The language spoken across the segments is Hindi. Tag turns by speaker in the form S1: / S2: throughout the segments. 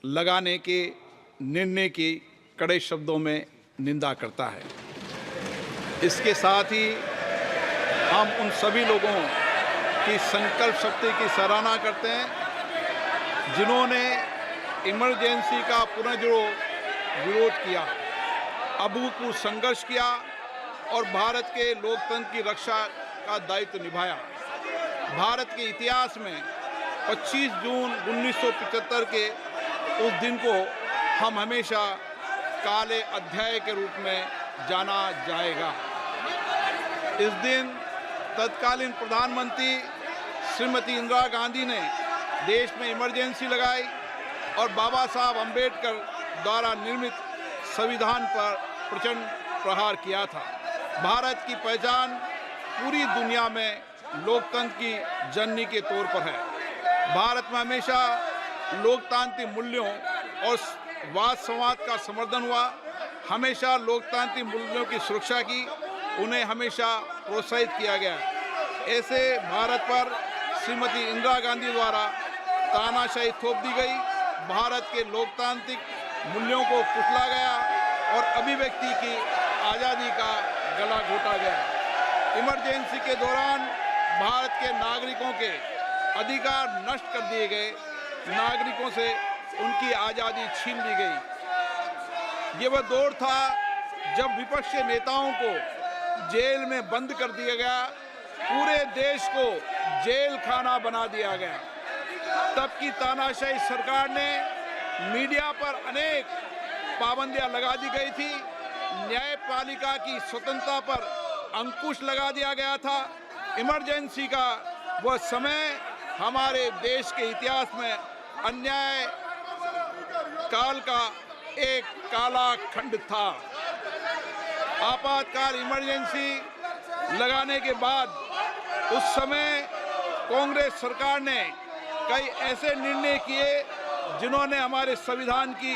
S1: लगाने के निर्णय की कड़े शब्दों में निंदा करता है। इसके साथ ही हम उन सभी लोगों की संकल्प शक्ति की सराहना करते हैं जिन्होंने इमरजेंसी का पुनर्विरोध किया, अभूतपूर्व संघर्ष किया और भारत के लोकतंत्र की रक्षा का दायित्व निभाया। भारत के इतिहास में 25 जून 1975 के उस दिन को हम हमेशा काले अध्याय के रूप में जाना जाएगा। इस दिन तत्कालीन प्रधानमंत्री श्रीमती इंदिरा गांधी ने देश में इमरजेंसी लगाई और बाबा साहब अम्बेडकर द्वारा निर्मित संविधान पर प्रचंड प्रहार किया था। भारत की पहचान पूरी दुनिया में लोकतंत्र की जननी के तौर पर है। भारत में हमेशा लोकतांत्रिक मूल्यों और वाद संवाद का समर्थन हुआ, हमेशा लोकतांत्रिक मूल्यों की सुरक्षा की, उन्हें हमेशा प्रोत्साहित किया गया। ऐसे भारत पर श्रीमती इंदिरा गांधी द्वारा तानाशाही थोप दी गई, भारत के लोकतांत्रिक मूल्यों को कुचला गया और अभिव्यक्ति की आज़ादी का गला घोटा गया। इमरजेंसी के दौरान भारत के नागरिकों के अधिकार नष्ट कर दिए गए, नागरिकों से उनकी आज़ादी छीन ली गई। ये वह दौर था जब विपक्ष के नेताओं को जेल में बंद कर दिया गया, पूरे देश को जेल खाना बना दिया गया। तब की तानाशाही सरकार ने मीडिया पर अनेक पाबंदियां लगा दी गई थी, न्यायपालिका की स्वतंत्रता पर अंकुश लगा दिया गया था। इमरजेंसी का वह समय हमारे देश के इतिहास में अन्याय काल का एक काला खंड था। आपातकाल इमरजेंसी लगाने के बाद उस समय कांग्रेस सरकार ने कई ऐसे निर्णय किए जिन्होंने हमारे संविधान की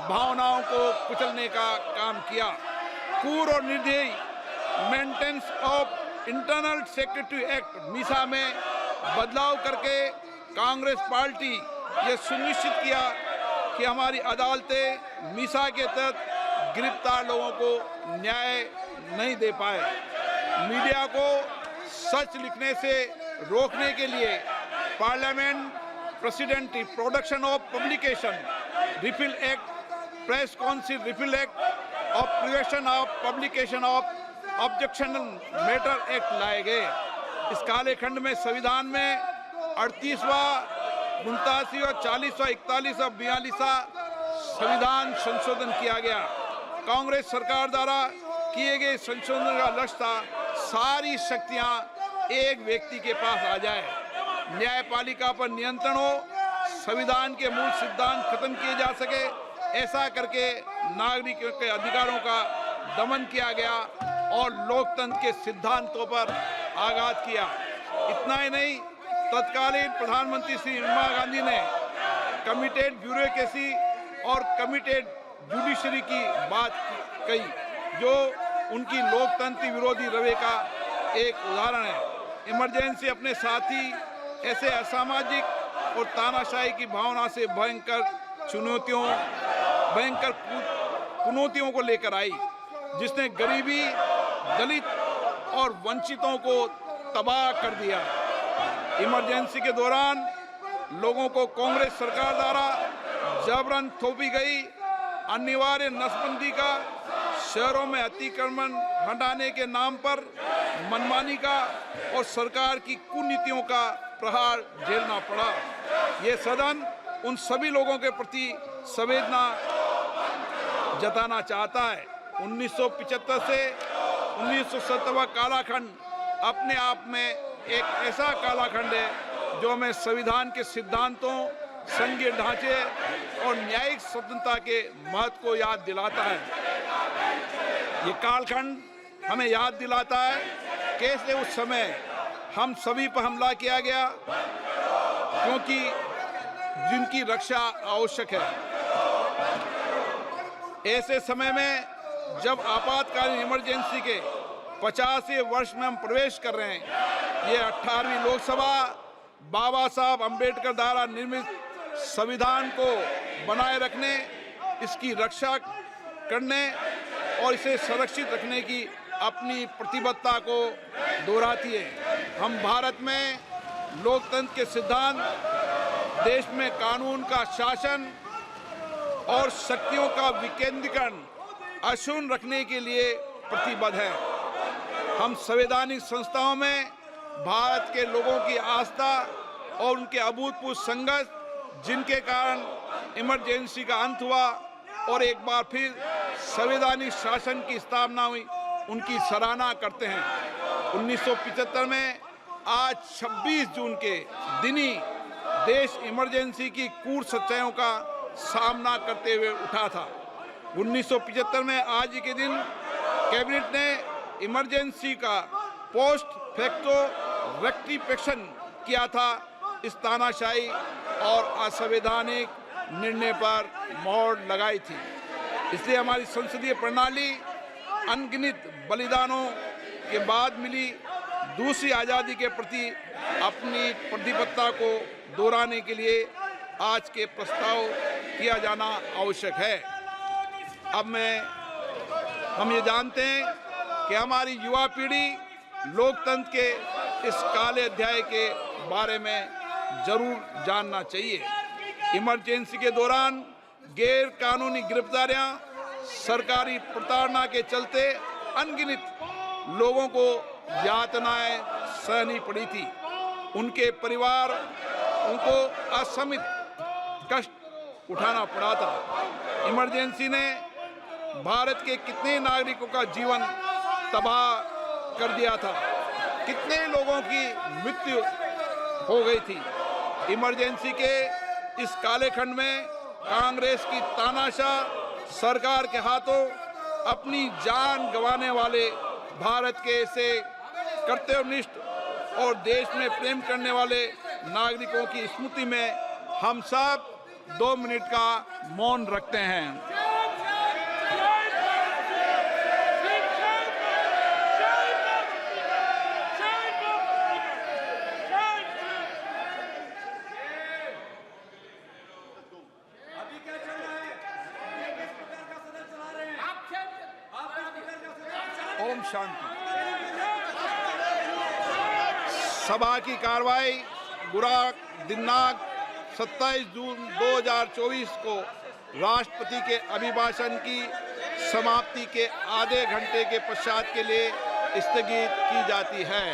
S1: भावनाओं को कुचलने का काम किया। पूर्व और निर्दयी maintenance of internal secretary act Misa में बदलाव करके कांग्रेस पार्टी ये सुनिश्चित किया कि हमारी अदालतें मीसा के तहत गिरफ्तार लोगों को न्याय नहीं दे पाए। मीडिया को सच लिखने से रोकने के लिए parliament president production of publication refill act, press council refill act और prevention of publication of objectionable matter act लाए गए। इस काले खंड में संविधान में 38वां, 89वां, 40वां, 41वां, 42वां संविधान संशोधन किया गया। कांग्रेस सरकार द्वारा किए गए संशोधन का लक्ष्य था सारी शक्तियां एक व्यक्ति के पास आ जाए, न्यायपालिका पर नियंत्रण हो, संविधान के मूल सिद्धांत खत्म किए जा सके। ऐसा करके नागरिकों के अधिकारों का दमन किया गया और लोकतंत्र के सिद्धांतों पर आघात किया। इतना ही नहीं, तत्कालीन प्रधानमंत्री श्री इंदिरा गांधी ने कमिटेड ब्यूरोक्रेसी और कमिटेड जुडिशरी की बात कही, जो उनकी लोकतंत्र विरोधी रवैये का एक उदाहरण है। इमरजेंसी अपने साथ ही ऐसे असामाजिक और तानाशाही की भावना से भयंकर चुनौतियों को लेकर आई, जिसने गरीबी, दलित और वंचितों को तबाह कर दिया। इमरजेंसी के दौरान लोगों को कांग्रेस सरकार द्वारा जबरन थोपी गई अनिवार्य नसबंदी का, शहरों में अतिक्रमण हटाने के नाम पर मनमानी का और सरकार की कुनीतियों का प्रहार झेलना पड़ा। ये सदन उन सभी लोगों के प्रति संवेदना जताना चाहता है। 1975 से 1970 कालाखंड अपने आप में एक ऐसा कालाखंड है जो हमें संविधान के सिद्धांतों, संघीय ढांचे और न्यायिक स्वतंत्रता के महत्व को याद दिलाता है। ये कालखंड हमें याद दिलाता है कैसे उस समय हम सभी पर हमला किया गया, क्योंकि जिनकी रक्षा आवश्यक है। ऐसे समय में जब आपातकालीन इमरजेंसी के 50वें वर्ष में हम प्रवेश कर रहे हैं, ये 18वीं लोकसभा बाबा साहब अम्बेडकर द्वारा निर्मित संविधान को बनाए रखने, इसकी रक्षा करने और इसे संरक्षित रखने की अपनी प्रतिबद्धता को दोहराती है। हम भारत में लोकतंत्र के सिद्धांत, देश में कानून का शासन और शक्तियों का विकेंद्रीकरण अक्षुण्ण रखने के लिए प्रतिबद्ध हैं। हम संवैधानिक संस्थाओं में भारत के लोगों की आस्था और उनके अभूतपूर्व संघर्ष, जिनके कारण इमरजेंसी का अंत हुआ और एक बार फिर संवैधानिक शासन की स्थापना हुई, उनकी सराहना करते हैं। 1975 में आज 26 जून के दिन ही देश इमरजेंसी की क्रूर सच्चाइयों का सामना करते हुए उठा था। 1975 में आज ही के दिन कैबिनेट ने इमरजेंसी का पोस्ट फैक्टो रेक्टिफिकेशन किया था। इस तानाशाही और असंवैधानिक निर्णय पर मोहर लगाई थी। इसलिए हमारी संसदीय प्रणाली अनगिनत बलिदानों के बाद मिली दूसरी आज़ादी के प्रति अपनी प्रतिबद्धता को दोहराने के लिए आज के प्रस्ताव किया जाना आवश्यक है। अब हम ये जानते हैं कि हमारी युवा पीढ़ी लोकतंत्र के इस काले अध्याय के बारे में जरूर जानना चाहिए। इमरजेंसी के दौरान गैर कानूनी गिरफ्तारियां, सरकारी प्रताड़ना के चलते अनगिनत लोगों को यातनाएं सहनी पड़ी थी। उनके परिवार उनको असमित कष्ट उठाना पड़ा था। इमरजेंसी ने भारत के कितने नागरिकों का जीवन तबाह कर दिया था, कितने लोगों की मृत्यु हो गई थी। इमरजेंसी के इस काले खंड में कांग्रेस की तानाशाह सरकार के हाथों अपनी जान गंवाने वाले भारत के ऐसे कर्तव्यनिष्ठ और देश में प्रेम करने वाले नागरिकों की स्मृति में हम सब 2 मिनट का मौन रखते हैं। ओम शांति। सभा की कार्रवाई दिनांक 27 जून 2024 को राष्ट्रपति के अभिभाषण की समाप्ति के आधे घंटे के पश्चात के लिए स्थगित की जाती है।